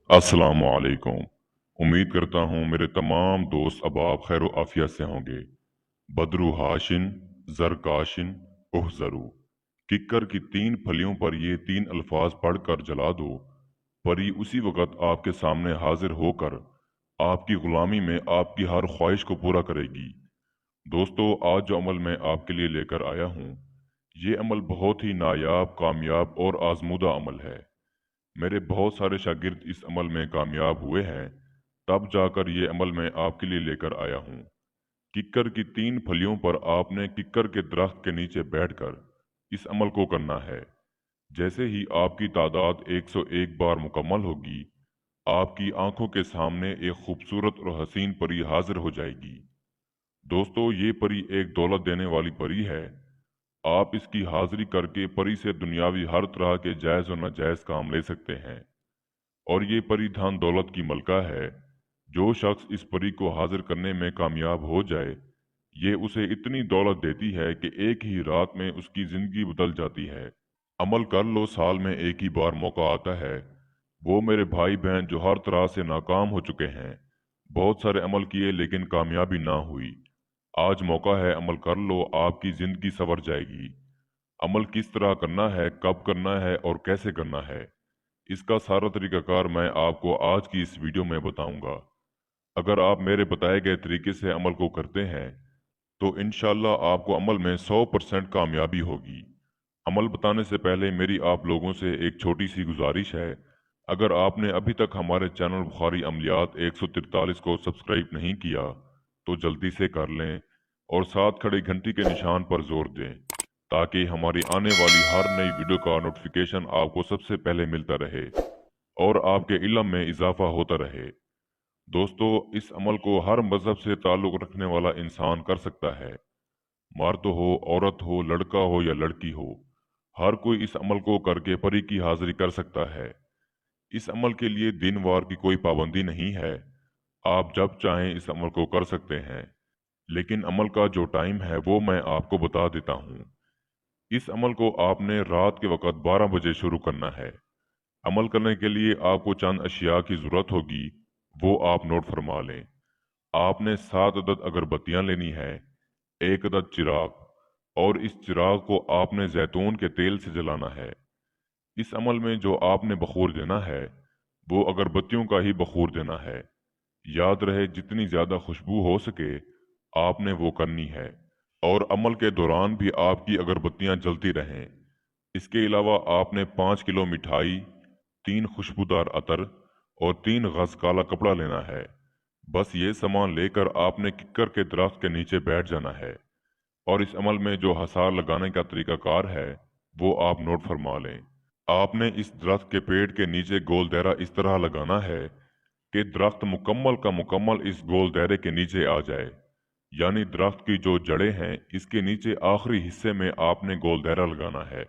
अस्सलाम वालेकुम। उम्मीद करता हूँ मेरे तमाम दोस्त अब आप खैर आफियत से होंगे। बदरू हाशिन जरकाशिन उहजरू। किक्कर की तीन फलियों पर ये तीन अल्फाज पढ़कर जला दो, परी उसी वक़्त आपके सामने हाजिर होकर आपकी गुलामी में आपकी हर ख्वाहिश को पूरा करेगी। दोस्तों, आज जो अमल मैं आपके लिए लेकर आया हूँ, ये अमल बहुत ही नायाब, कामयाब और आजमूदा अमल है। मेरे बहुत सारे शागिर्द इस अमल में कामयाब हुए हैं, तब जाकर ये अमल मैं आपके लिए लेकर आया हूँ। किक्कर की तीन फलियों पर आपने किक्कर के दरख्त के नीचे बैठकर इस अमल को करना है। जैसे ही आपकी तादाद 101 बार मुकम्मल होगी, आपकी आंखों के सामने एक खूबसूरत और हसीन परी हाजिर हो जाएगी। दोस्तों, ये परी एक दौलत देने वाली परी है। आप इसकी हाजिरी करके परी से दुनियावी हर तरह के जायज़ और नाजायज़ काम ले सकते हैं। और ये परी धन दौलत की मलका है। जो शख्स इस परी को हाजिर करने में कामयाब हो जाए, ये उसे इतनी दौलत देती है कि एक ही रात में उसकी जिंदगी बदल जाती है। अमल कर लो, साल में एक ही बार मौका आता है। वो मेरे भाई बहन जो हर तरह से नाकाम हो चुके हैं, बहुत सारे अमल किए लेकिन कामयाबी ना हुई, आज मौका है, अमल कर लो, आपकी जिंदगी संवर जाएगी। अमल किस तरह करना है, कब करना है और कैसे करना है, इसका सारा तरीकाकार मैं आपको आज की इस वीडियो में बताऊंगा। अगर आप मेरे बताए गए तरीके से अमल को करते हैं तो इंशाल्लाह आपको अमल में 100% कामयाबी होगी। अमल बताने से पहले मेरी आप लोगों से एक छोटी सी गुजारिश है। अगर आपने अभी तक हमारे चैनल बुखारी अमलियात 143 को सब्सक्राइब नहीं किया तो जल्दी से कर लें और साथ खड़े घंटी के निशान पर जोर दें, ताकि हमारी आने वाली हर नई वीडियो का नोटिफिकेशन आपको सबसे पहले मिलता रहे और आपके इल्म में इजाफा होता रहे। दोस्तों, इस अमल को हर मजहब से ताल्लुक़ रखने वाला इंसान कर सकता है। मर्द हो, औरत हो, लड़का हो या लड़की हो, हर कोई इस अमल को करके परी की हाजिरी कर सकता है। इस अमल के लिए दिन वार की कोई पाबंदी नहीं है। आप जब चाहें इस अमल को कर सकते हैं, लेकिन अमल का जो टाइम है वो मैं आपको बता देता हूँ। इस अमल को आपने रात के वक्त 12 बजे शुरू करना है। अमल करने के लिए आपको चंद अशिया की ज़रूरत होगी, वो आप नोट फरमा लें। आपने 7 अदद अगरबत्तियाँ लेनी है, एक अदद चिराग, और इस चिराग को आपने जैतून के तेल से जलाना है। इस अमल में जो आपने बखूर देना है वो अगरबत्तियों का ही बखूर देना है। याद रहे, जितनी ज़्यादा खुशबू हो सके आपने वो करनी है, और अमल के दौरान भी आपकी अगरबत्तियाँ जलती रहें। इसके अलावा आपने 5 किलो मिठाई, 3 खुशबूदार अतर और 3 गज काला कपड़ा लेना है। बस ये सामान लेकर आपने किक्कर के दरख्त के नीचे बैठ जाना है, और इस अमल में जो हसार लगाने का तरीकाकार है वो आप नोट फरमा लें। आपने इस दरख्त के पेड़ के नीचे गोल दायरा इस तरह लगाना है कि दरख्त मुकम्मल का मुकम्मल इस गोल दायरे के नीचे आ जाए। यानी दरख्त की जो जड़ें हैं, इसके नीचे आखिरी हिस्से में आपने गोल दायरा लगाना है,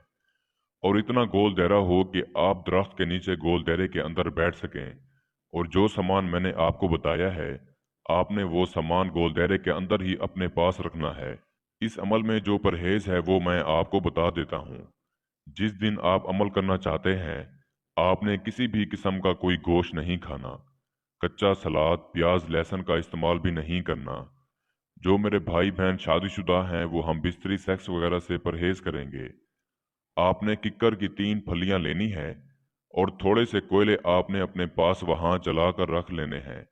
और इतना गोल दायरा हो कि आप दरख्त के नीचे गोल दायरे के अंदर बैठ सकें। और जो सामान मैंने आपको बताया है, आपने वो सामान गोल दायरे के अंदर ही अपने पास रखना है। इस अमल में जो परहेज है वो मैं आपको बता देता हूँ। जिस दिन आप अमल करना चाहते हैं, आपने किसी भी किस्म का कोई गोश्त नहीं खाना, कच्चा सलाद, प्याज, लहसुन का इस्तेमाल भी नहीं करना। जो मेरे भाई बहन शादीशुदा हैं वो हम बिस्तरी सेक्स वगैरह से परहेज करेंगे। आपने किक्कर की 3 फलियां लेनी है, और थोड़े से कोयले आपने अपने पास वहां जलाकर रख लेने हैं।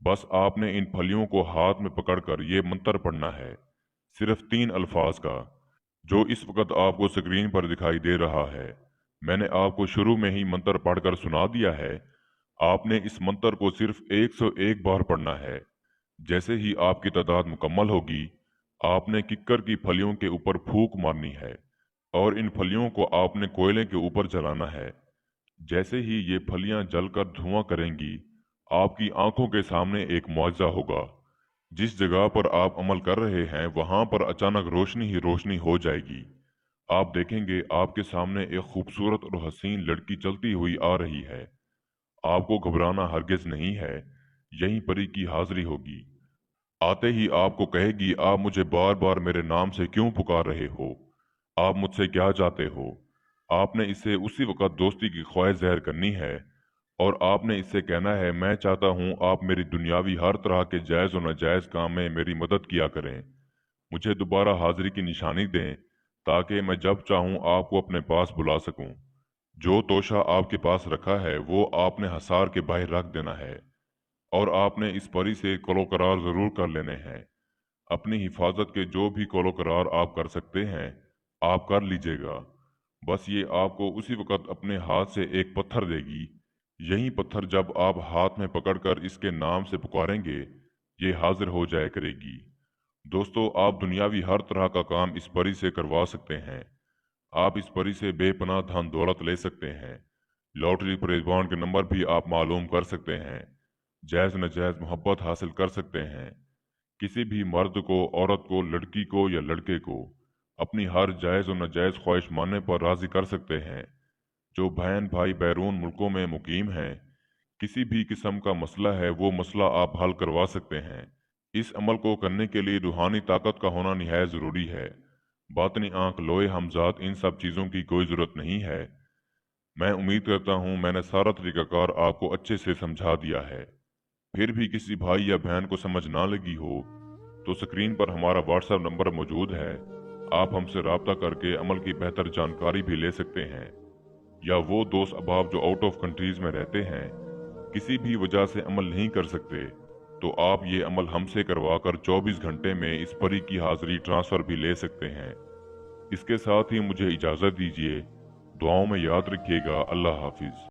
बस आपने इन फलियों को हाथ में पकड़कर ये मंत्र पढ़ना है, सिर्फ 3 अल्फाज का, जो इस वक्त आपको स्क्रीन पर दिखाई दे रहा है। मैंने आपको शुरू में ही मंत्र पढ़कर सुना दिया है। आपने इस मंत्र को सिर्फ 101 बार पढ़ना है। जैसे ही आपकी तादाद मुकम्मल होगी, आपने किक्कर की फलियों के ऊपर फूंक मारनी है, और इन फलियों को आपने कोयले के ऊपर जलाना है। जैसे ही ये फलियां जलकर धुआं करेंगी, आपकी आंखों के सामने एक मुआवजा होगा। जिस जगह पर आप अमल कर रहे हैं वहां पर अचानक रोशनी ही रोशनी हो जाएगी। आप देखेंगे आपके सामने एक खूबसूरत और हसीन लड़की चलती हुई आ रही है। आपको घबराना हरगिज नहीं है, यहीं परी की हाजिरी होगी। आते ही आपको कहेगी, आप मुझे बार बार मेरे नाम से क्यों पुकार रहे हो, आप मुझसे क्या चाहते हो। आपने इसे उसी वक्त दोस्ती की ख्वाहिश ज़ाहिर करनी है, और आपने इससे कहना है, मैं चाहता हूँ आप मेरी दुनियावी हर तरह के जायज़ और नाजायज़ काम में मेरी मदद किया करें। मुझे दोबारा हाजिरी की निशानी दें ताकि मैं जब चाहूँ आपको अपने पास बुला सकूँ। जो तोशा आपके पास रखा है वो आपने हसार के बाहर रख देना है और आपने इस परी से कलो करार ज़रूर कर लेने हैं। अपनी हिफाजत के जो भी कौलो करार आप कर सकते हैं आप कर लीजिएगा। बस ये आपको उसी वक्त अपने हाथ से एक पत्थर देगी। यही पत्थर जब आप हाथ में पकड़कर इसके नाम से पुकारेंगे ये हाजिर हो जाया करेगी। दोस्तों, आप दुनियावी हर तरह का काम इस परी से करवा सकते हैं। आप इस परी से बेपनाह धन दौलत ले सकते हैं। लॉटरी प्रेजबान के नंबर भी आप मालूम कर सकते हैं। जायज़ नजायज़ मोहब्बत हासिल कर सकते हैं। किसी भी मर्द को, औरत को, लड़की को या लड़के को अपनी हर जायज़ और नाजायज़ ख्वाहिश मानने पर राज़ी कर सकते हैं। जो बहन भाई बैरून मुल्कों में मुकीम हैं, किसी भी किस्म का मसला है वो मसला आप हल करवा सकते हैं। इस अमल को करने के लिए रूहानी ताकत का होना निहायत ज़रूरी है। बातनी आंख, लोहे हमजात, इन सब चीज़ों की कोई ज़रूरत नहीं है। मैं उम्मीद करता हूँ मैंने सारा तरीकाकार आपको अच्छे से समझा दिया है। फिर भी किसी भाई या बहन को समझ ना लगी हो तो स्क्रीन पर हमारा व्हाट्सएप नंबर मौजूद है। आप हमसे रब्ता करके अमल की बेहतर जानकारी भी ले सकते हैं। या वो दोस्त अहबाब जो आउट ऑफ कंट्रीज में रहते हैं, किसी भी वजह से अमल नहीं कर सकते, तो आप ये अमल हमसे करवाकर 24 घंटे में इस परी की हाजिरी ट्रांसफ़र भी ले सकते हैं। इसके साथ ही मुझे इजाज़त दीजिए। दुआओं में याद रखिएगा। अल्लाह हाफिज़।